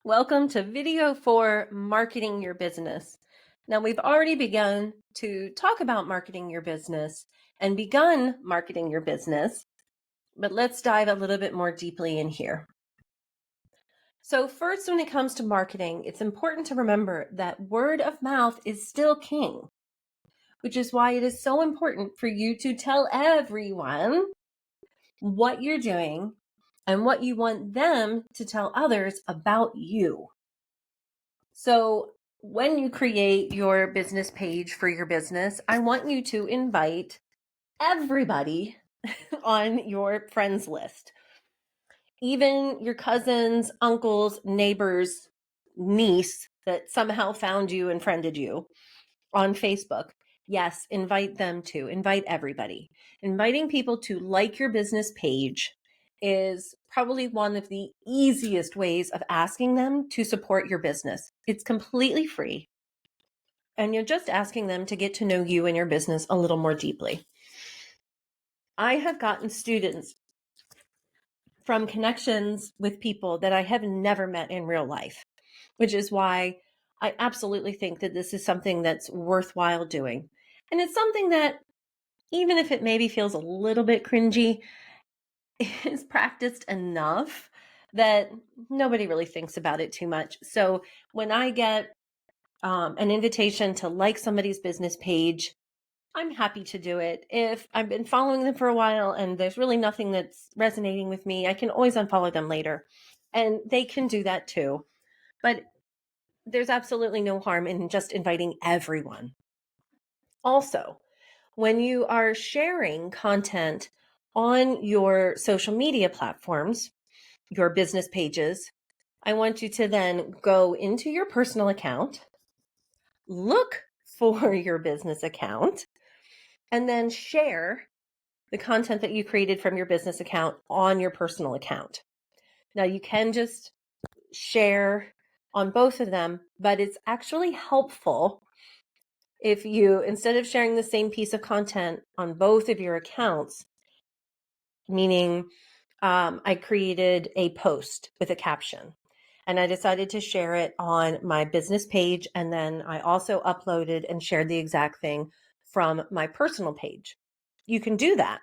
Welcome to video for marketing your business. Now, we've already begun to talk about marketing your business and begun marketing your business, but let's dive a little bit more deeply in here. So first, when it comes to marketing, it's important to remember that word of mouth is still king, which is why it is so important for you to tell everyone what you're doing and what you want them to tell others about you. So when you create your business page for your business, I want you to invite everybody on your friends list, even your cousins, uncles, neighbors, niece that somehow found you and friended you on Facebook. Yes, invite them too. Invite everybody. Inviting people to like your business page is probably one of the easiest ways of asking them to support your business. It's completely free, and you're just asking them to get to know you and your business a little more deeply. I have gotten students from connections with people that I have never met in real life, which is why I absolutely think that this is something that's worthwhile doing. And it's something that, even if it maybe feels a little bit cringy, is practiced enough that nobody really thinks about it too much. So when I get an invitation to like somebody's business page, I'm happy to do it. If I've been following them for a while and there's really nothing that's resonating with me, I can always unfollow them later. And they can do that too. But there's absolutely no harm in just inviting everyone. Also, when you are sharing content on your social media platforms, your business pages, I want you to then go into your personal account, look for your business account, and then share the content that you created from your business account on your personal account. Now, you can just share on both of them, but it's actually helpful if you, instead of sharing the same piece of content on both of your accounts, meaning I created a post with a caption and I decided to share it on my business page, and then I also uploaded and shared the exact thing from my personal page. You can do that.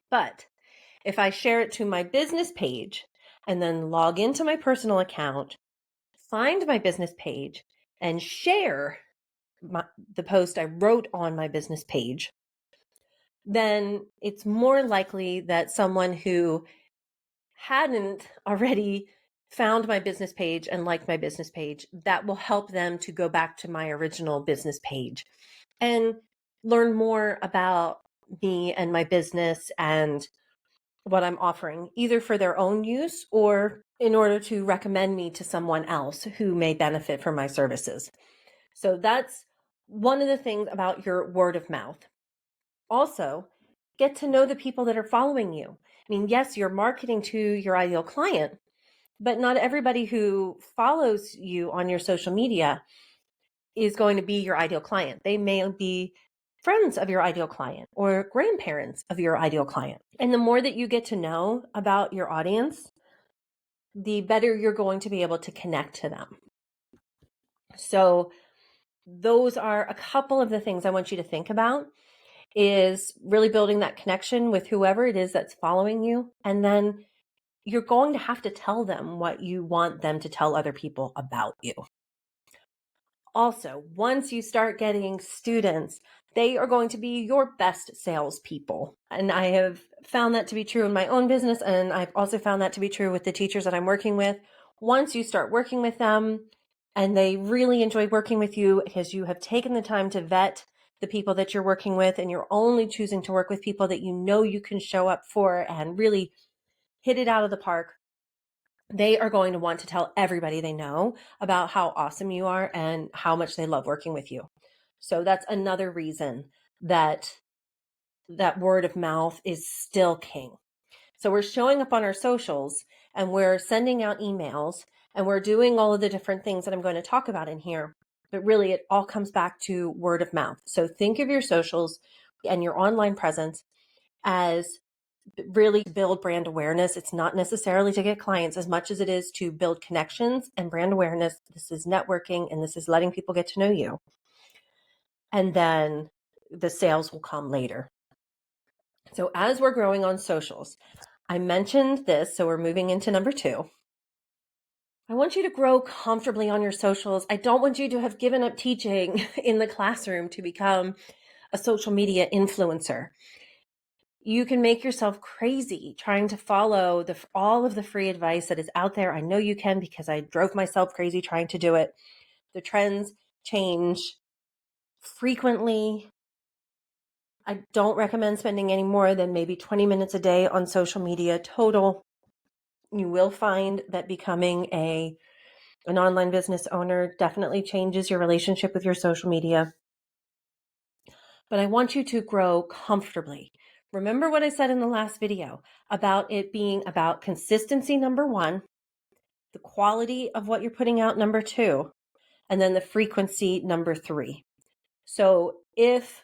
But if I share it to my business page and then log into my personal account, find my business page, and share the post I wrote on my business page, then it's more likely that someone who hadn't already found my business page and liked my business page, that will help them to go back to my original business page and learn more about me and my business and what I'm offering, either for their own use or in order to recommend me to someone else who may benefit from my services. So that's one of the things about your word of mouth. Also, get to know the people that are following you. I mean, yes, you're marketing to your ideal client, but not everybody who follows you on your social media is going to be your ideal client. They may be friends of your ideal client or grandparents of your ideal client. And the more that you get to know about your audience, the better you're going to be able to connect to them. So those are a couple of the things I want you to think about, is really building that connection with whoever it is that's following you. And then you're going to have to tell them what you want them to tell other people about you. Also, once you start getting students, they are going to be your best salespeople. And I have found that to be true in my own business. And I've also found that to be true with the teachers that I'm working with. Once you start working with them and they really enjoy working with you because you have taken the time to vet the people that you're working with, and you're only choosing to work with people that you know you can show up for and really hit it out of the park, they are going to want to tell everybody they know about how awesome you are and how much they love working with you. So that's another reason that word of mouth is still king. So we're showing up on our socials and we're sending out emails and we're doing all of the different things that I'm going to talk about in here. But really, it all comes back to word of mouth. So think of your socials and your online presence as really build brand awareness. It's not necessarily to get clients as much as it is to build connections and brand awareness. This is networking, and this is letting people get to know you. And then the sales will come later. So as we're growing on socials, I mentioned this, so we're moving into number 2. I want you to grow comfortably on your socials. I don't want you to have given up teaching in the classroom to become a social media influencer. You can make yourself crazy trying to follow all of the free advice that is out there. I know you can, because I drove myself crazy trying to do it. The trends change frequently. I don't recommend spending any more than maybe 20 minutes a day on social media total. You will find that becoming an online business owner definitely changes your relationship with your social media. But I want you to grow comfortably. Remember what I said in the last video about it being about consistency, number 1, the quality of what you're putting out, number 2, and then the frequency, number 3. So if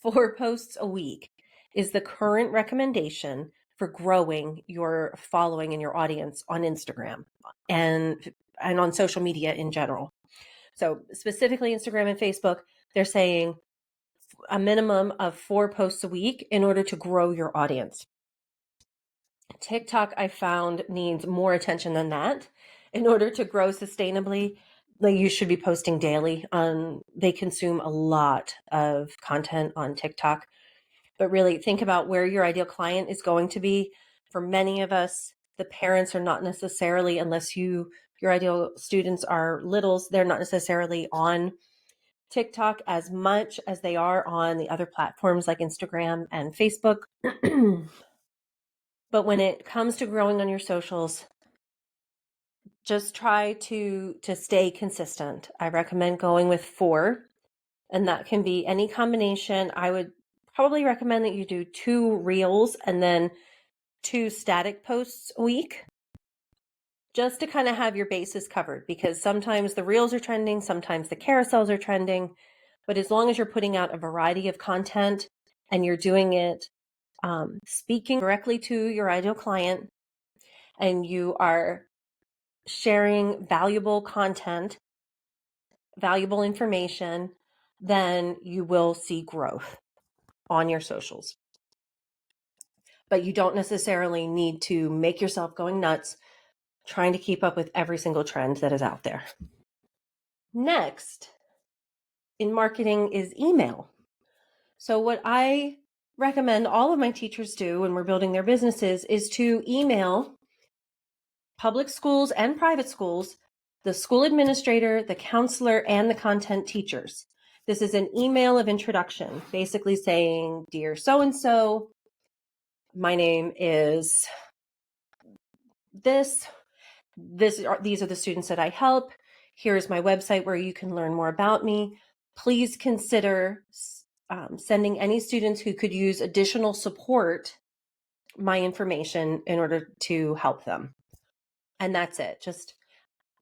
4 posts a week is the current recommendation for growing your following and your audience on Instagram and on social media in general. So specifically Instagram and Facebook, they're saying a minimum of 4 posts a week in order to grow your audience. TikTok, I found, needs more attention than that. In order to grow sustainably, like, you should be posting daily. They consume a lot of content on TikTok. But really think about where your ideal client is going to be. For many of us, the parents are not necessarily, unless your ideal students are littles, they're not necessarily on TikTok as much as they are on the other platforms like Instagram and Facebook. But when it comes to growing on your socials, just try to stay consistent. I recommend going with 4, and that can be any combination. I would probably recommend that you do 2 reels and then 2 static posts a week, just to kind of have your bases covered, because sometimes the reels are trending, sometimes the carousels are trending. But as long as you're putting out a variety of content and you're doing it speaking directly to your ideal client, and you are sharing valuable content, valuable information, then you will see growth on your socials. But you don't necessarily need to make yourself going nuts trying to keep up with every single trend that is out there. Next in marketing is email. So what I recommend all of my teachers do when we're building their businesses is to email public schools and private schools, the school administrator, the counselor, and the content teachers. This is an email of introduction, basically saying, "Dear so-and-so, my name is this. These are the students that I help. Here's my website where you can learn more about me. Please consider sending any students who could use additional support my information in order to help them." And that's it. Just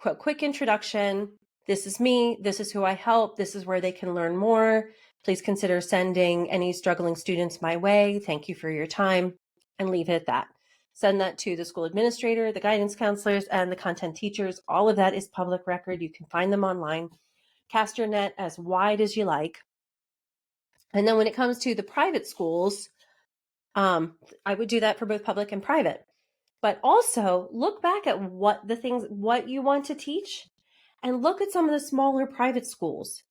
a quick introduction. This is me. This is who I help. This is where they can learn more. Please consider sending any struggling students my way. Thank you for your time, and leave it at that. Send that to the school administrator, the guidance counselors, and the content teachers. All of that is public record. You can find them online. Cast your net as wide as you like. And then when it comes to the private schools, I would do that for both public and private. But also look back at what you want to teach, and look at some of the smaller private schools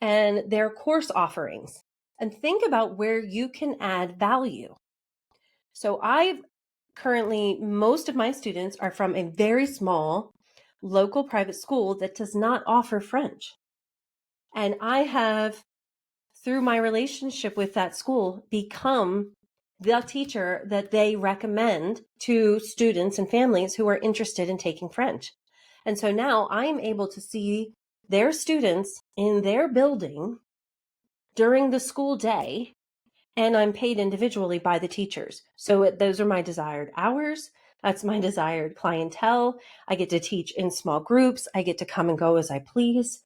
and their course offerings, and think about where you can add value. So most of my students are from a very small local private school that does not offer French. And I have, through my relationship with that school, become the teacher that they recommend to students and families who are interested in taking French. And so now I'm able to see their students in their building during the school day, and I'm paid individually by the teachers. So those are my desired hours. That's my desired clientele. I get to teach in small groups. I get to come and go as I please.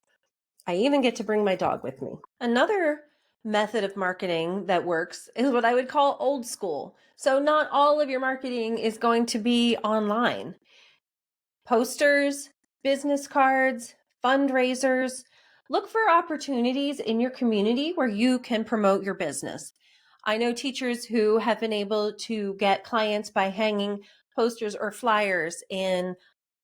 I even get to bring my dog with me. Another method of marketing that works is what I would call old school. So not all of your marketing is going to be online. Posters, business cards, fundraisers. Look for opportunities in your community where you can promote your business. I know teachers who have been able to get clients by hanging posters or flyers in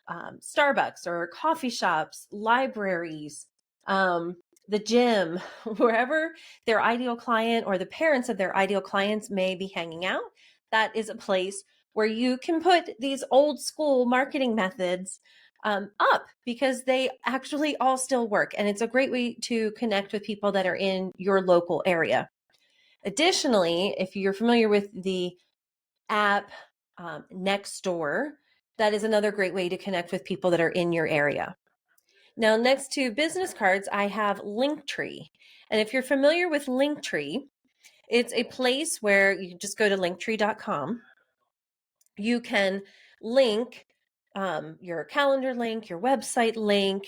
Starbucks or coffee shops, libraries, the gym, wherever their ideal client or the parents of their ideal clients may be hanging out. That is a place where you can put these old school marketing methods up because they actually all still work. And it's a great way to connect with people that are in your local area. Additionally, if you're familiar with the app Nextdoor, that is another great way to connect with people that are in your area. Now, next to business cards, I have Linktree. And if you're familiar with Linktree, it's a place where you just go to linktree.com. You can link your calendar link, your website link,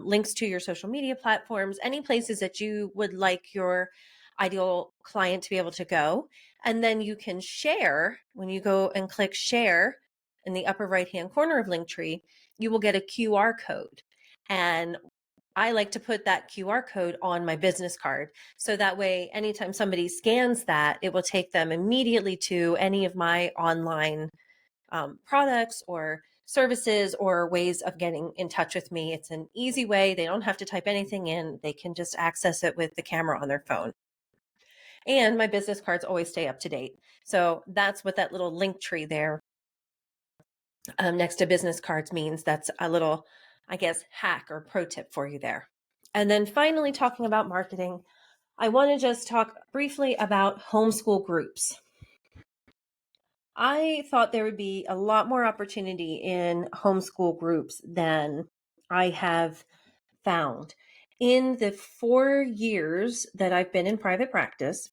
links to your social media platforms, any places that you would like your ideal client to be able to go. And then you can share. When you go and click share in the upper right-hand corner of Linktree, you will get a QR code. And I like to put that QR code on my business card. So that way, anytime somebody scans that, it will take them immediately to any of my online products or services or ways of getting in touch with me. It's an easy way. They don't have to type anything in. They can just access it with the camera on their phone. And my business cards always stay up to date. So that's what that little link tree there next to business cards means. That's a little, I guess, hack or pro tip for you there. And then finally, talking about marketing, I want to just talk briefly about homeschool groups. I thought there would be a lot more opportunity in homeschool groups than I have found. In the 4 years that I've been in private practice,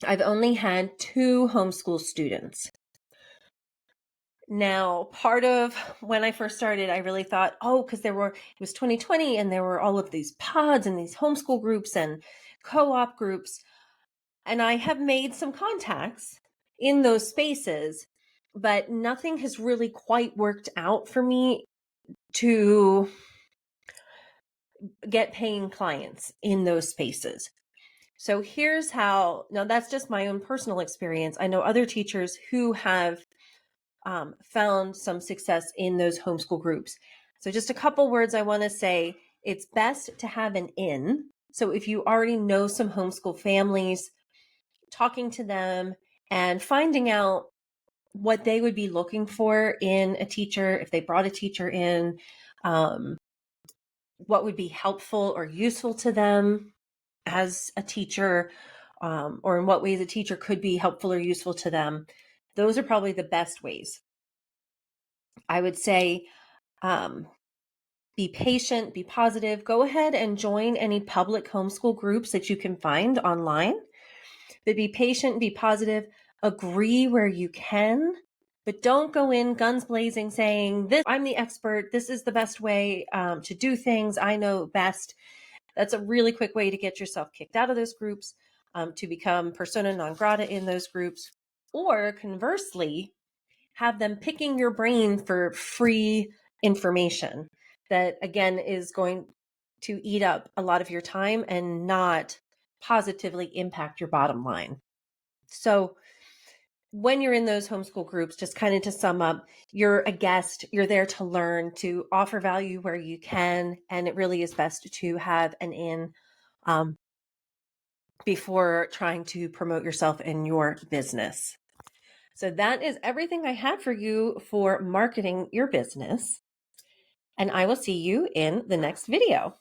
I've only had 2 homeschool students. Now, part of when I first started, I really thought, because it was 2020 and there were all of these pods and these homeschool groups and co-op groups. And I have made some contacts in those spaces, but nothing has really quite worked out for me to get paying clients in those spaces. So here's how, now that's just my own personal experience. I know other teachers who have found some success in those homeschool groups. So just a couple words I want to say. It's best to have an in. So if you already know some homeschool families, talking to them and finding out what they would be looking for in a teacher, if they brought a teacher in, what would be helpful or useful to them as a teacher, or in what ways a teacher could be helpful or useful to them. Those are probably the best ways. I would say be patient, be positive. Go ahead and join any public homeschool groups that you can find online. But be patient, be positive, agree where you can, but don't go in guns blazing saying, I'm the expert, this is the best way to do things, I know best. That's a really quick way to get yourself kicked out of those groups, to become persona non grata in those groups, or conversely, have them picking your brain for free information that, again, is going to eat up a lot of your time and not positively impact your bottom line. So when you're in those homeschool groups, just kind of to sum up, you're a guest, you're there to learn, to offer value where you can, and it really is best to have an in before trying to promote yourself in your business. So that is everything I had for you for marketing your business. And I will see you in the next video.